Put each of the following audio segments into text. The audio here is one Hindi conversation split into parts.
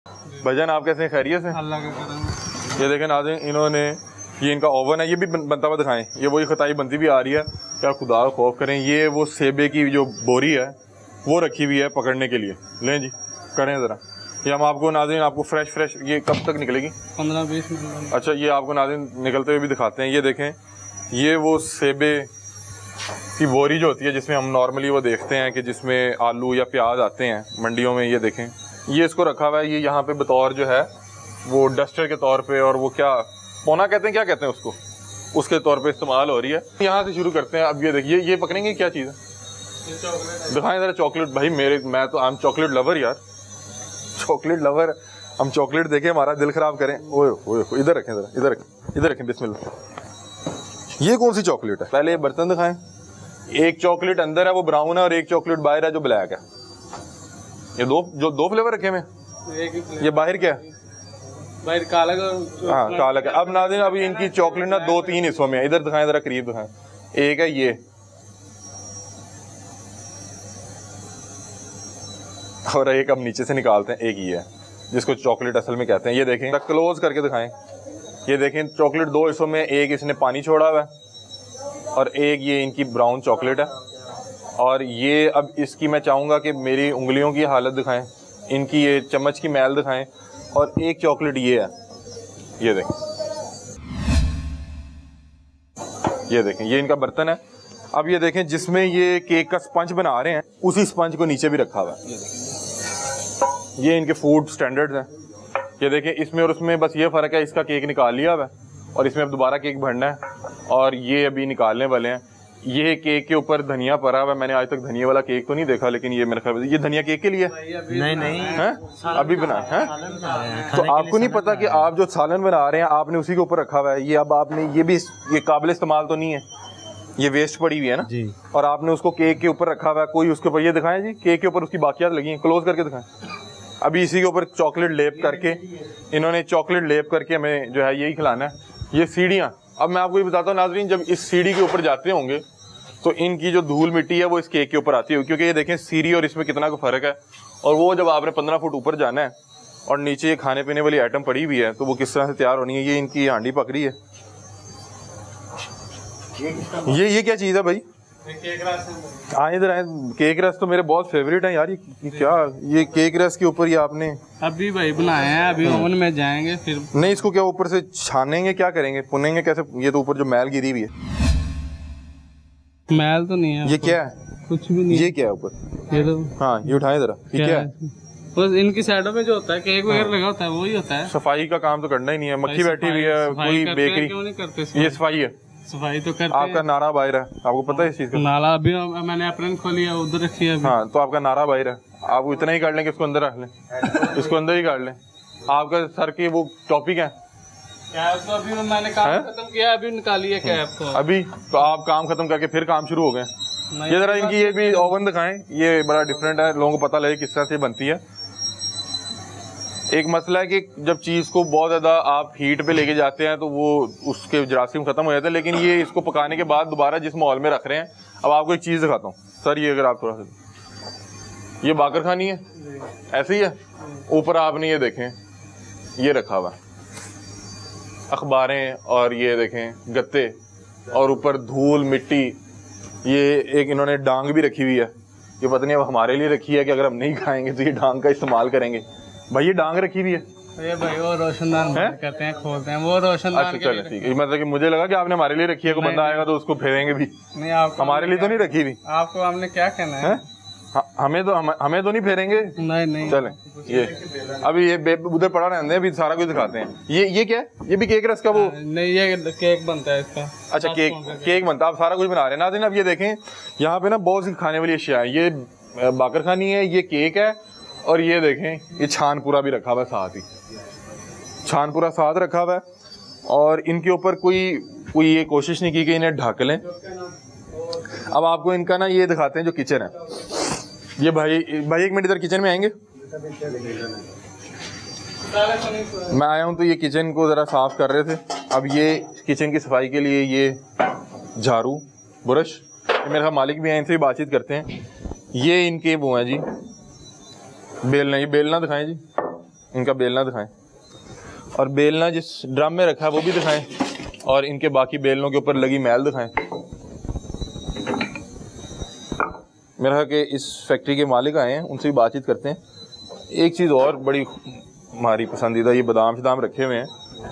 भाईजान आप कैसे हैं, खैरियत से? अल्लाह का करम। ये देखें नाज़रीन, इन्होंने ये इनका ओवन है, ये भी बनता हुआ दिखाएं। ये वही खताई बनती भी आ रही है, क्या खुदा खौफ करें। ये वो सेबे की जो बोरी है वो रखी हुई है पकड़ने के लिए। लें जी, करें ज़रा। ये हम आपको नाज़रीन आपको फ्रेश ये कब तक निकलेगी? 15-20 मिनट। अच्छा, ये आपको नाज़रीन निकलते हुए भी दिखाते हैं। ये देखें, ये वो सेबे की बोरी जो होती है जिसमें हम नॉर्मली वो देखते हैं कि जिसमें आलू या प्याज आते हैं मंडियों में। ये देखें, ये इसको रखा हुआ है। ये यहाँ पे बतौर जो है वो डस्टर के तौर पे, और वो क्या पोना कहते हैं, क्या कहते हैं उसको, उसके तौर पे इस्तेमाल हो रही है। यहाँ से शुरू करते हैं। अब ये देखिए, ये पकड़ेंगे क्या चीज़ है, दिखाएं ज़रा। चॉकलेट भाई, मैं तो आई एम चॉकलेट लवर यार, चॉकलेट लवर। हम चॉकलेट देखें हमारा दिल खराब करें। ओए ओए, इधर रखें ज़रा, इधर रखें, बिस्मिल्लाह। ये कौन सी चॉकलेट है? पहले ये बर्तन दिखाएं। एक चॉकलेट अंदर है वो ब्राउन है, और एक चॉकलेट बाहर है जो ब्लैक है। ये दो फ्लेवर रखे हुए। ये बाहर क्या है? बाहर काला का। हाँ, काला का। अब नाज़रीन, अभी इनकी चॉकलेट ना 2-3 हिस्सों में है। इधर दिखाएं ज़रा, करीब दिखाएं। एक है ये, और एक अब नीचे से निकालते हैं, एक ये है जिसको चॉकलेट असल में कहते हैं। ये देखें, क्लोज करके दिखाएं। ये देखें, चॉकलेट 2 हिस्सों में, एक इसने पानी छोड़ा हुआ है और एक ये इनकी ब्राउन चॉकलेट है। और ये अब इसकी मैं चाहूँगा कि मेरी उंगलियों की हालत दिखाएं, इनकी ये चम्मच की मैल दिखाएं। और एक चॉकलेट ये है, ये देखें, ये इनका बर्तन है। अब ये देखें, जिसमें ये केक का स्पंज बना रहे हैं, उसी स्पंज को नीचे भी रखा हुआ है। ये इनके फूड स्टैंडर्ड्स हैं। ये देखें, इसमें और उसमें बस ये फ़र्क है, इसका केक निकाल लिया हुआ है और इसमें अब दोबारा केक भरना है, और ये अभी निकालने वाले हैं। ये केक के ऊपर धनिया पड़ा हुआ है। मैंने आज तक धनिया वाला केक तो नहीं देखा, लेकिन ये मेरे ख्याल ये धनिया केक के लिए नहीं है, अभी बना है। तो आपको नहीं पता कि आप जो सालन बना रहे हैं आपने उसी के ऊपर रखा हुआ है। ये अब आपने ये काबिल इस्तेमाल तो नहीं है, ये वेस्ट पड़ी हुई है ना जी, और आपने उसको केक के ऊपर रखा हुआ है। कोई उसके ऊपर, ये दिखाएं जी, केक के ऊपर उसकी बाकियात लगी हैं, क्लोज करके दिखाएं। अभी इसी के ऊपर चॉकलेट लेप करके, इन्होंने चॉकलेट लेप करके हमें जो है यही खिलाना है। ये सीढ़ियाँ, अब मैं आपको ये बताता हूँ नाजरीन, जब इस सीढ़ी के ऊपर जाते होंगे तो इनकी जो धूल मिट्टी है वो इस केक के ऊपर आती है, क्योंकि ये देखें सीढ़ी और इसमें कितना का फ़र्क है। और वो जब आपने 15 फुट ऊपर जाना है और नीचे ये खाने पीने वाली आइटम पड़ी हुई है, तो वो किस तरह से तैयार होनी है। ये इनकी हांडी पक रही है। ये क्या चीज़ है भाई? आए इधर आए। केक रस तो मेरे बहुत फेवरेट है यार। ये क्या, ये केक रस के ऊपर ये आपने अभी भाई बनाए हैं, अभी ओवन में जाएंगे फिर। नहीं, इसको क्या ऊपर से छानेंगे, क्या करेंगे, पुनेंगे कैसे? ये तो ऊपर जो मैल गिरी हुई है। मैल तो नहीं है। ये क्या है? कुछ भी नहीं। ये क्या है ऊपर? ये तो हाँ, ये उठाएं जरा। ये क्या है? बस इनकी साइडों में जो होता है केक वगैरह लगा होता है वही होता है। सफाई का काम तो करना ही नहीं है। मक्खी बैठी हुई है, कोई बेकरी। क्यों नहीं करते? ये सफाई है। सफाई तो करते आपका नारा बाहर है, आपको पता है इस चीज का? नाला अभी मैंने अप्रैल खोली है, उधर रखी है। हाँ, तो आपका नारा बाहर है। आप इतना ही काट लें कि इसको अंदर रख लें, इसको अंदर ही काट लें। आपका सर की वो टॉपिक है कैप, तो अभी मैंने काम खत्म किया, अभी निकाली है कैप को। अभी तो आप काम खत्म करके फिर काम शुरू हो गए। ये जरा इनकी ये भी ओवन दिखाएं। ये बड़ा डिफरेंट है, लोगों को पता लगे किस तरह से बनती है। एक मसला है कि जब चीज़ को बहुत ज़्यादा आप हीट पे लेके जाते हैं तो वो उसके जरासीम ख़त्म हो जाते हैं, लेकिन ये इसको पकाने के बाद दोबारा जिस माहौल में रख रहे हैं। अब आपको एक चीज़ दिखाता हूँ सर, ये अगर आप थोड़ा सा, ये बाकर खानी है, ऐसे ही है। ऊपर आपने ये देखें, ये रखा हुआ अखबारें, और ये देखें गत्ते, और ऊपर धूल मिट्टी। ये एक इन्होंने डांग भी रखी हुई है। ये पता नहीं अब हमारे लिए रखी है कि अगर हम नहीं खाएंगे तो ये डांग का इस्तेमाल करेंगे। भाई ये डांग रखी हुई है। ये भाई वो रोशनदान कहते हैं, खोलते हैं वो रोशनदान। अच्छा चलो ठीक है, मतलब कि मुझे लगा कि आपने हमारे लिए रखी है, कोई बंदा आएगा तो उसको फेरेंगे भी। नहीं, आपको हमारे लिए तो नहीं रखी हुई। आपको हमने क्या कहना है? हमें तो नहीं फेरेंगे। नहीं चलें, ये अभी ये उधर पड़ा रहने दें, अभी सारा कुछ दिखाते हैं। ये क्या है? ये भी केक रस का वो? नहीं, ये केक बनता है इसका। अच्छा, केक बनता है। आप सारा कुछ बना रहे हैं नाज़रीन। अब ये देखें, यहाँ पे ना बहुत सी खाने वाली अशिया है। ये बाकर खानी है, ये केक है, और ये देखें ये छानपुरा भी रखा हुआ है साथ ही, छानपुरा साथ रखा हुआ है। और इनके ऊपर कोई ये कोशिश नहीं की कि इन्हें ढक लें। अब आपको इनका ना ये दिखाते हैं जो किचन है। ये भाई एक मिनट इधर किचन में आएंगे। मैं आया हूँ तो ये किचन को ज़रा साफ़ कर रहे थे। अब ये किचन की सफाई के लिए ये झाड़ू ब्रश, मेरे साथ मालिक भी हैं, इनसे भी बातचीत करते हैं। ये इनके वो हैं जी बेलना, ये बेलना दिखाएं जी। इनका बेलना दिखाएं, और बेलना जिस ड्रम में रखा है वो भी दिखाएं, और इनके बाकी बेलनों के ऊपर लगी मैल दिखाएं। मेरा ख्याल कि इस फैक्ट्री के मालिक आए हैं, उनसे भी बातचीत करते हैं। एक चीज़ और बड़ी हमारी पसंदीदा, ये बादाम शदाम रखे हुए हैं,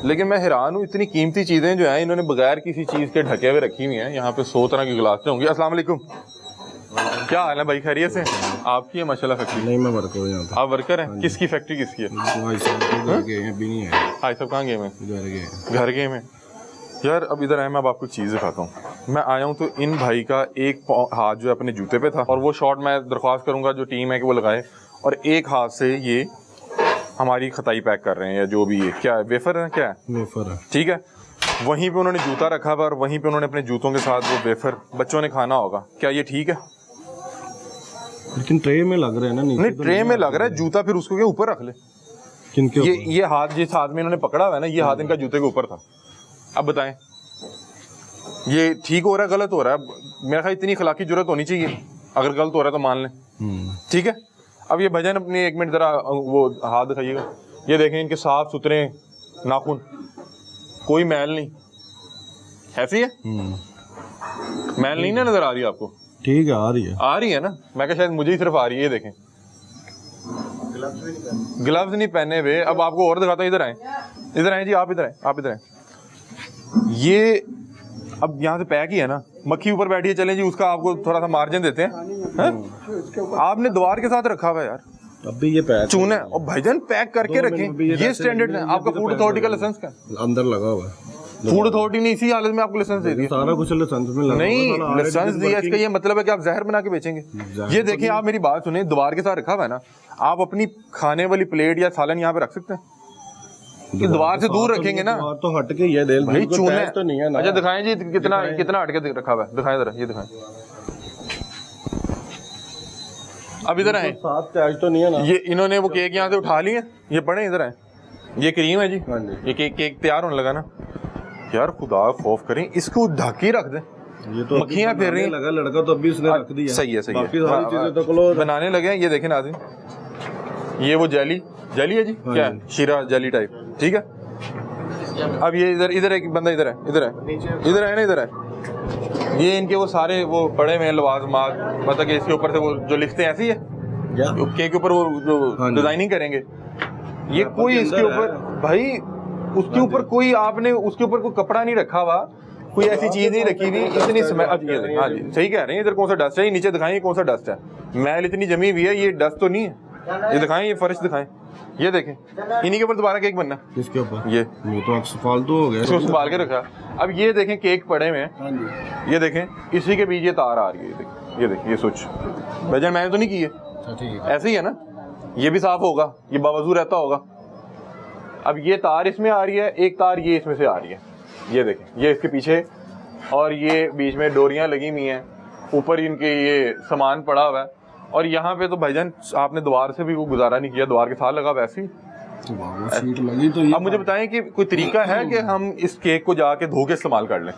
लेकिन मैं हैरान हूँ, इतनी कीमती चीज़ें जो हैं इन्होंने बगैर किसी चीज़ के ढके हुए रखी हुई हैं। यहाँ पे 100 तरह के गिलास होंगे। अस्सलाम वालेकुम, क्या हाल है भाई, खैरियत से? आपकी है माशाल्लाह फैक्ट्री? नहीं, मैं वर्कर हूँ यहाँ पे। आप वर्कर हैं? किसकी फैक्ट्री किसकी है? भाई साहब घर गए हैं, भी नहीं है। भाई साहब कहाँ गए हैं? घर गए हैं। घर गए हैं यार। अब इधर आए, मैं अब आपको एक चीज़ दिखाता हूँ। मैं आया हूँ तो इन भाई का एक हाथ जो है अपने जूते पे था, और वो शॉट मैं दरख्वास्त करूँगा जो टीम है कि वो लगाए, और एक हाथ से ये हमारी खताई पैक कर रहे हैं या जो भी है। क्या है, वेफर है? क्या है? वेफर है। ठीक है, वहीं पे उन्होंने जूता रखा हुआ और वहीं पे उन्होंने अपने जूतों के साथ वो वेफर बच्चों ने खाना होगा। क्या ये ठीक है? लेकिन ट्रे में लग रहे हैं ना। नहीं, ट्रे में लग रहा है, जूता फिर उसको के ऊपर रख ले। किनके ये हाथ जिस हाथ में इन्होंने पकड़ा हुआ है ना, ये हाथ इनका जूते के ऊपर था। अब बताएं ये ठीक हो रहा है, गलत हो रहा है? मेरा ख्याल इतनी अखलाकी जरूरत होनी चाहिए, अगर गलत हो रहा है तो मान लें, ठीक है। अब ये भजन अपनी 1 मिनट जरा वो हाथ दिखाइएगा। ये देखें इनके साफ सुथरे नाखून, कोई मैल नहीं, ऐसी है मैल नहीं ना नजर आ रही है आपको? ठीक है, आ रही है। आ रही है ना, मैं क्या शायद मुझे ही सिर्फ आ रही है। ये देखें ग्लव्स नहीं पहने हुए। अब आपको और दिखाता हूँ, इधर आए, इधर आए जी, आप इधर आए, आप इधर आए। ये अब यहाँ से पैक ही है ना, मक्खी ऊपर बैठी है, चलें जी उसका आपको थोड़ा सा मार्जिन देते हैं। आपने द्वार के साथ रखा हुआ है यार, अभी ये पैक चूना है, और भाईजान पैक करके रखें, ये स्टैंडर्ड है। आपका फूड अथॉरिटी का लाइसेंस क्या? अंदर लगा हुआ है। फूड अथॉरिटी ने इसी हालत में आपको लाइसेंस दे दिया? सारा कुछ लाइसेंस में लगा। नहीं, लाइसेंस दिया, इसका ये मतलब है कि आप जहर बना के बेचेंगे। ये देखिए, आप मेरी बात सुने, द्वार के साथ रखा हुआ है ना, आप अपनी खाने वाली प्लेट या सालन यहाँ पे रख सकते हैं कि द्वार से दूर रखेंगे ना? तो हट के ये दे भाई चूना तो नहीं है ना। अच्छा दिखाएं जी, कितना कितना हटके रखा हुआ है, दिखाएं जरा, ये दिखाएं। अब इधर आए, साथ टैग तो नहीं है ना? ये इन्होंने वो केक यहाँ से उठा लिए, ये पड़े इधर आए, ये क्रीम है जी, हाँ जी। ये केक तैयार होने लगा ना यार, खुदा खौफ करें, इसको ढक ही रख दें। ये तो मक्खियां फिर रही लगा लड़का तो अभी उसने रख दिया। सही है, सही है। बाकी सारी चीजें तो क्लोज बनाने लगे हैं। ये देखें नाज़रीन, ये वो जेली है जी, क्या है, शीरा जेली टाइप, ठीक है। अब ये इधर एक बंदा इधर है ना, इधर है। ये इनके वो सारे वो पड़े हुए हैं लवाजमात, मतलब कि इसके ऊपर से वो जो लिखते हैं, ऐसी है केक के ऊपर वो जो डिजाइनिंग करेंगे, ये कोई इसके ऊपर भाई उसके ऊपर कोई आपने उसके ऊपर कोई कपड़ा नहीं रखा हुआ, कोई ऐसी चीज नहीं रखी हुई, इतनी स्मेल। अब ये हाँ जी सही कह रहे हैं, इधर कौन सा डस्ट है, ये नीचे दिखाएं कौन सा डस्ट है, मैल इतनी जमी हुई है, ये डस्ट तो नहीं है। ये दिखाएं, ये फर्श दिखाएं, ये देखें, इन्हीं के ऊपर दोबारा केक बनना। किसके ऊपर? ये तो फालतू हो गया, इसको संभाल के रखा। अब ये देखें केक पड़े हुए हैं, ये देखें, इसी के बीच ये तार आ रही है, ये देखें, ये स्विच भजन मैंने तो नहीं की है, ऐसे ही है ना, ये भी साफ होगा, ये बावजूद रहता होगा। अब ये तार इसमें आ रही है, एक तार ये इसमें से आ रही है, ये देखें, ये इसके पीछे, और ये बीच में डोरियां लगी हुई हैं, ऊपर इनके ये सामान पड़ा हुआ है, और यहाँ पे तो भाईजान आपने द्वार से भी वो गुजारा नहीं किया, द्वार के साथ लगा वैसे ही सीट लगी। तो अब मुझे बताएं कि कोई तरीका है कि हम इस केक को जाके धो के इस्तेमाल कर लें?